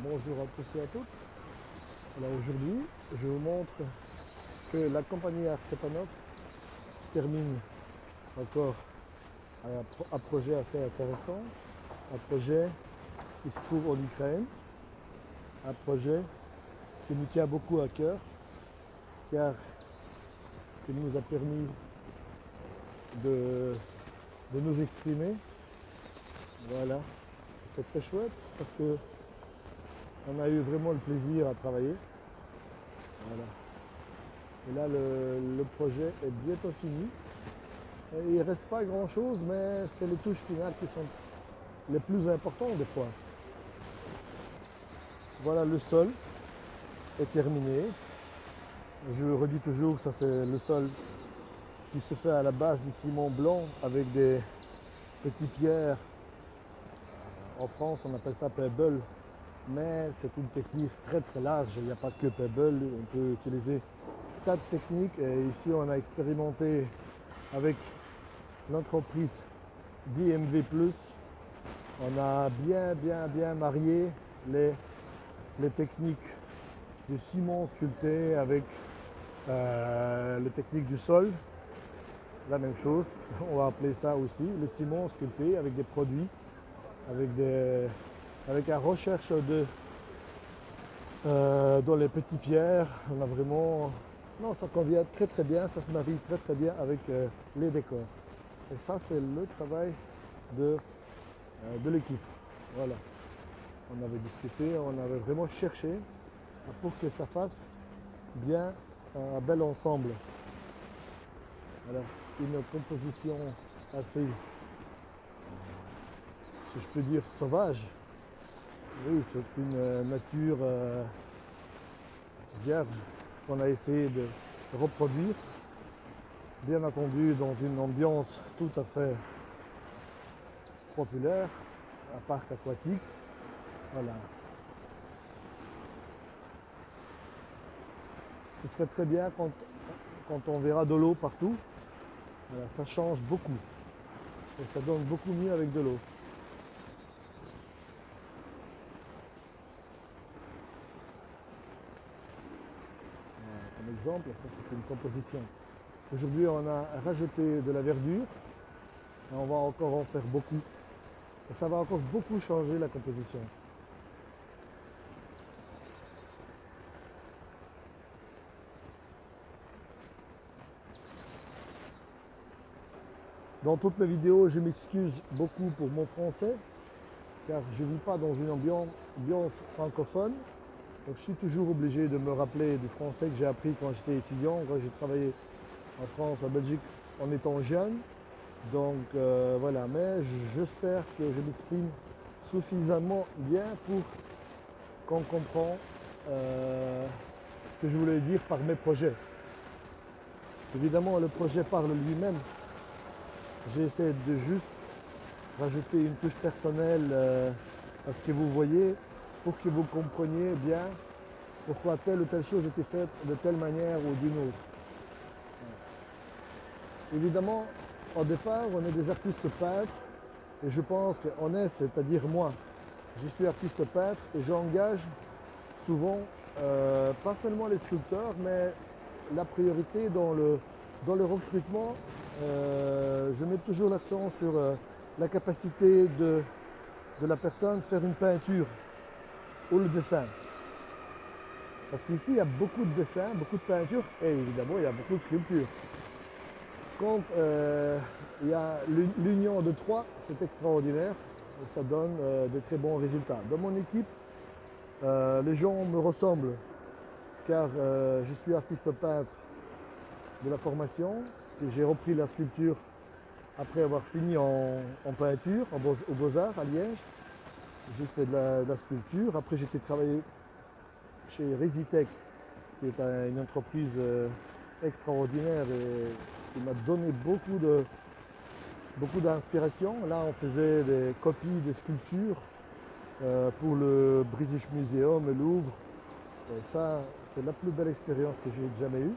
Bonjour à tous et à toutes. Alors aujourd'hui, je vous montre que la compagnie Art Stepanov termine encore un projet assez intéressant, un projet qui se trouve en Ukraine, un projet qui nous tient beaucoup à cœur car il nous a permis de, de nous exprimer. Voilà, c'est très chouette parce que on a eu vraiment le plaisir à travailler. Voilà. Et là, le projet est bientôt fini. Et il ne reste pas grand chose, mais c'est les touches finales qui sont les plus importantes des fois. Voilà, le sol est terminé. Je redis toujours, ça c'est le sol qui se fait à la base du ciment blanc avec des petites pierres. En France, on appelle ça pebble, mais c'est une technique très très large. Il n'y a pas que pebble, on peut utiliser tas de techniques. Et ici, on a expérimenté avec l'entreprise DMV+. On a bien marié les techniques du ciment sculpté avec les techniques du sol. La même chose, on va appeler ça aussi le ciment sculpté avec des produits, avec la recherche dans les petites pierres. On a vraiment, non, ça convient très très bien, ça se marie très très bien avec les décors. Et ça, c'est le travail de l'équipe. Voilà. On avait discuté, on avait vraiment cherché pour que ça fasse bien un bel ensemble. Voilà. Une composition assez, si je peux dire, sauvage. Oui, c'est une nature vierge qu'on a essayé de reproduire. Bien entendu, dans une ambiance tout à fait populaire, un parc aquatique. Voilà. Ce serait très bien quand on verra de l'eau partout. Voilà, ça change beaucoup. Et ça donne beaucoup mieux avec de l'eau. Voilà, comme exemple, ça c'est une composition. Aujourd'hui, on a rajouté de la verdure. Et on va encore en faire beaucoup. Et ça va encore beaucoup changer la composition. Dans toutes mes vidéos, je m'excuse beaucoup pour mon français, car je ne vis pas dans une ambiance francophone. Donc je suis toujours obligé de me rappeler du français que j'ai appris quand j'étais étudiant, quand j'ai travaillé en France, en Belgique, en étant jeune. Donc voilà, mais j'espère que je m'exprime suffisamment bien pour qu'on comprenne ce que je voulais dire par mes projets. Évidemment, le projet parle lui-même. J'essaie de juste rajouter une touche personnelle à ce que vous voyez pour que vous compreniez bien pourquoi telle ou telle chose était faite de telle manière ou d'une autre. Évidemment, au départ, on est des artistes peintres et je pense qu'on est, c'est-à-dire moi, je suis artiste peintre et j'engage souvent pas seulement les sculpteurs, mais la priorité dans le recrutement. Je mets toujours l'accent sur la capacité de la personne de faire une peinture ou le dessin. Parce qu'ici, il y a beaucoup de dessins, beaucoup de peintures et évidemment, il y a beaucoup de sculptures. Quand il y a l'union de trois, c'est extraordinaire et ça donne de très bons résultats. Dans mon équipe, les gens me ressemblent car je suis artiste peintre de la formation et j'ai repris la sculpture après avoir fini en peinture aux Beaux-Arts à Liège. J'ai fait de la sculpture. Après, j'ai travaillé chez Resitech, qui est une entreprise extraordinaire et qui m'a donné beaucoup d'inspiration. Là, on faisait des copies des sculptures pour le British Museum, le Louvre. Et ça, c'est la plus belle expérience que j'ai jamais eue.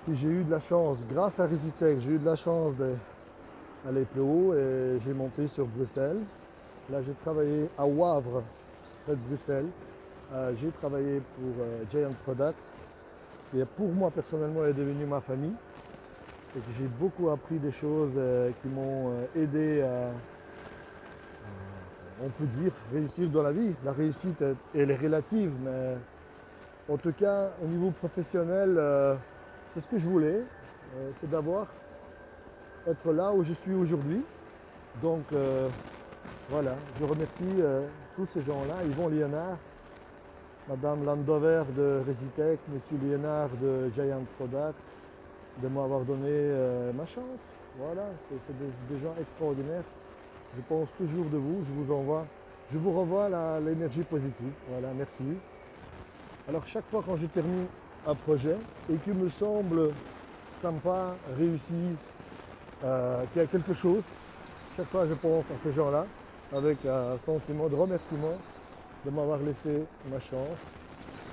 Puis j'ai eu de la chance, grâce à Resitech, j'ai eu de la chance d'aller plus haut et j'ai monté sur Bruxelles. Là, j'ai travaillé à Wavre près de Bruxelles. J'ai travaillé pour Giant Product, qui pour moi personnellement est devenu ma famille. Et que j'ai beaucoup appris des choses qui m'ont aidé à, on peut dire, réussir dans la vie. La réussite, elle est relative, mais en tout cas, au niveau professionnel, c'est ce que je voulais, c'est d'avoir, être là où je suis aujourd'hui. Donc voilà, je remercie tous ces gens-là, Yvon Léonard, Madame Landover de Resitech, Monsieur Léonard de Giant Product, de m'avoir donné ma chance. Voilà, c'est des gens extraordinaires. Je pense toujours de vous, je vous revois l'énergie positive. Voilà, merci. Alors chaque fois quand je termine un projet et qu'il me semble sympa, réussi, qu'il y a quelque chose, chaque fois je pense à ces gens-là avec un sentiment de remerciement de m'avoir laissé ma chance.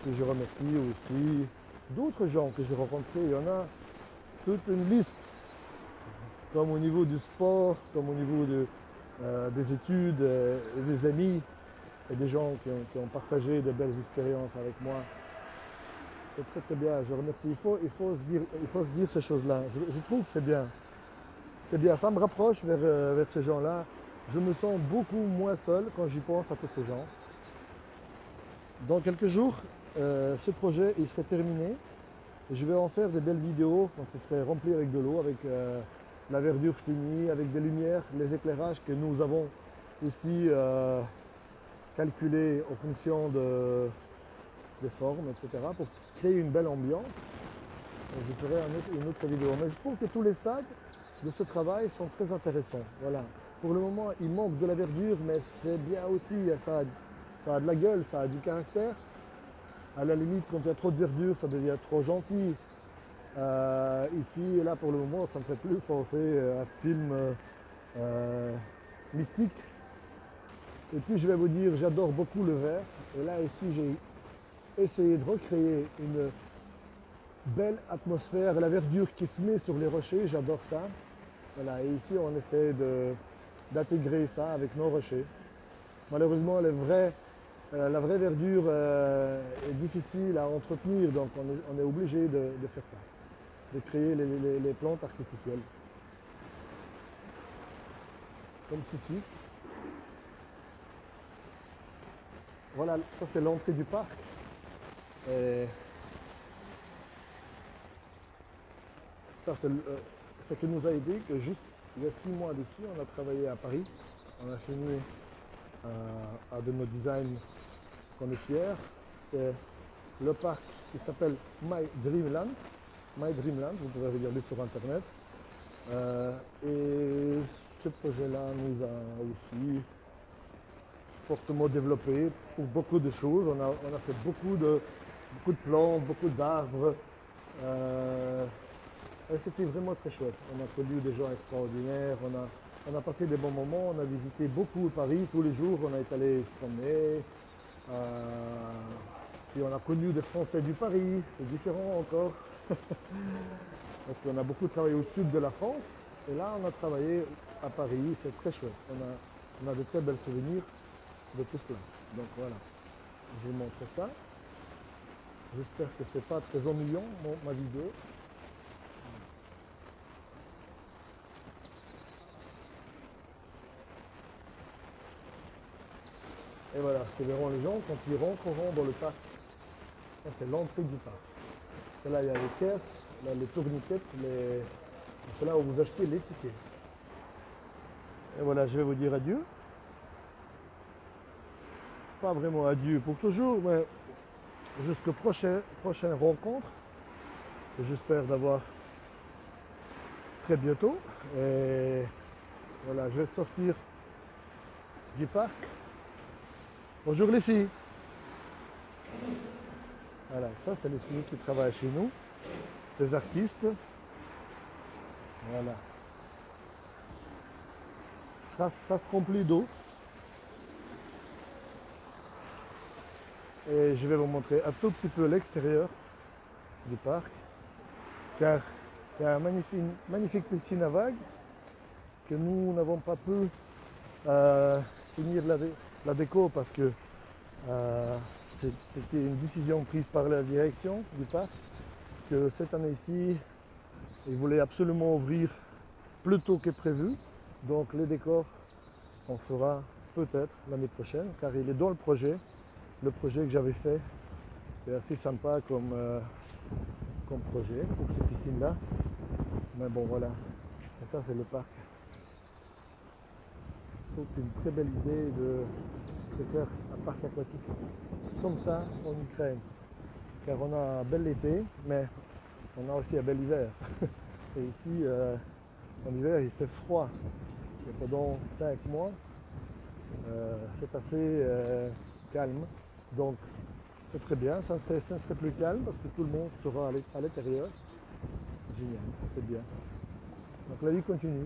Et je remercie aussi d'autres gens que j'ai rencontrés. Il y en a toute une liste, comme au niveau du sport, comme au niveau des études, et des amis et des gens qui ont partagé de belles expériences avec moi. C'est très très bien, je remercie. Il faut se dire ces choses-là. Je trouve que c'est bien. C'est bien, ça me rapproche vers ces gens-là. Je me sens beaucoup moins seul quand j'y pense à tous ces gens. Dans quelques jours, ce projet il serait terminé. Et je vais en faire des belles vidéos quand ce serait rempli avec de l'eau, avec la verdure finie, avec des lumières, les éclairages que nous avons aussi calculés en fonction des formes, etc. pour créer une belle ambiance. Et je ferai une autre vidéo. Mais je trouve que tous les stades de ce travail sont très intéressants. Voilà. Pour le moment, il manque de la verdure, mais c'est bien aussi. Ça a de la gueule, ça a du caractère. À la limite, quand il y a trop de verdure, ça devient trop gentil. Ici et là, pour le moment, ça me fait plus penser à un film mystique. Et puis, je vais vous dire, j'adore beaucoup le vert. Et là, ici, j'ai essayé de recréer une belle atmosphère. La verdure qui se met sur les rochers, j'adore ça. Voilà, et ici, on essaie d'intégrer ça avec nos rochers. Malheureusement, la vraie verdure est difficile à entretenir, donc on est obligé de faire ça, de créer les plantes artificielles. Comme ceci. Voilà, ça c'est l'entrée du parc. Et ça c'est ce qui nous a aidé, que juste il y a 6 mois d'ici, on a travaillé à Paris. On a fini un de nos designs qu'on est fiers. C'est le parc qui s'appelle My Dreamland. My Dreamland, vous pouvez regarder sur internet. Et ce projet-là nous a aussi fortement développé pour beaucoup de choses. On a fait beaucoup de plantes, beaucoup d'arbres. Et c'était vraiment très chouette. On a connu des gens extraordinaires. On a passé des bons moments. On a visité beaucoup Paris tous les jours. On est allé se promener. Puis on a connu des Français du Paris. C'est différent encore. Parce qu'on a beaucoup travaillé au sud de la France. Et là, on a travaillé à Paris. C'est très chouette. On a de très belles souvenirs de tout cela. Donc voilà, je vous montre ça. J'espère que c'est pas très ennuyant ma vidéo. Et voilà ce que verront les gens quand ils rentreront dans le parc. Ça c'est l'entrée du parc. C'est là il y a les caisses, là les tourniquettes, c'est là où vous achetez les tickets. Et voilà, je vais vous dire adieu. Pas vraiment adieu pour toujours, mais jusqu'au prochaine rencontre. Que j'espère d'avoir très bientôt. Et voilà, je vais sortir du parc. Bonjour les filles. Voilà, ça c'est les filles qui travaillent chez nous, les artistes. Voilà. Ça se remplit d'eau. Et je vais vous montrer un tout petit peu l'extérieur du parc. Car il y a une magnifique piscine à vagues que nous n'avons pas pu finir la déco parce que C'était une décision prise par la direction du parc que cette année-ci, ils voulaient absolument ouvrir plus tôt que prévu. Donc les décors, on fera peut-être l'année prochaine, car il est dans le projet que j'avais fait. C'est assez sympa comme projet pour ces piscines-là. Mais bon, voilà. Et ça, c'est le parc. Je trouve que c'est une très belle idée de faire un parc aquatique comme ça en Ukraine. Car on a un bel été, mais on a aussi un bel hiver. Et ici, en hiver, il fait froid. Et pendant 5 mois, c'est assez calme. Donc, c'est très bien. Ça serait plus calme parce que tout le monde sera à l'intérieur. Génial, c'est bien. Donc, la vie continue.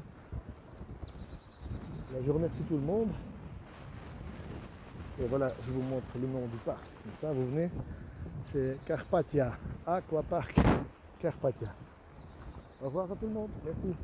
Là, je remercie tout le monde. Et voilà, je vous montre le nom du parc. Comme ça, vous venez. C'est Carpathia, Aquapark Carpathia. Au revoir à tout le monde. Merci.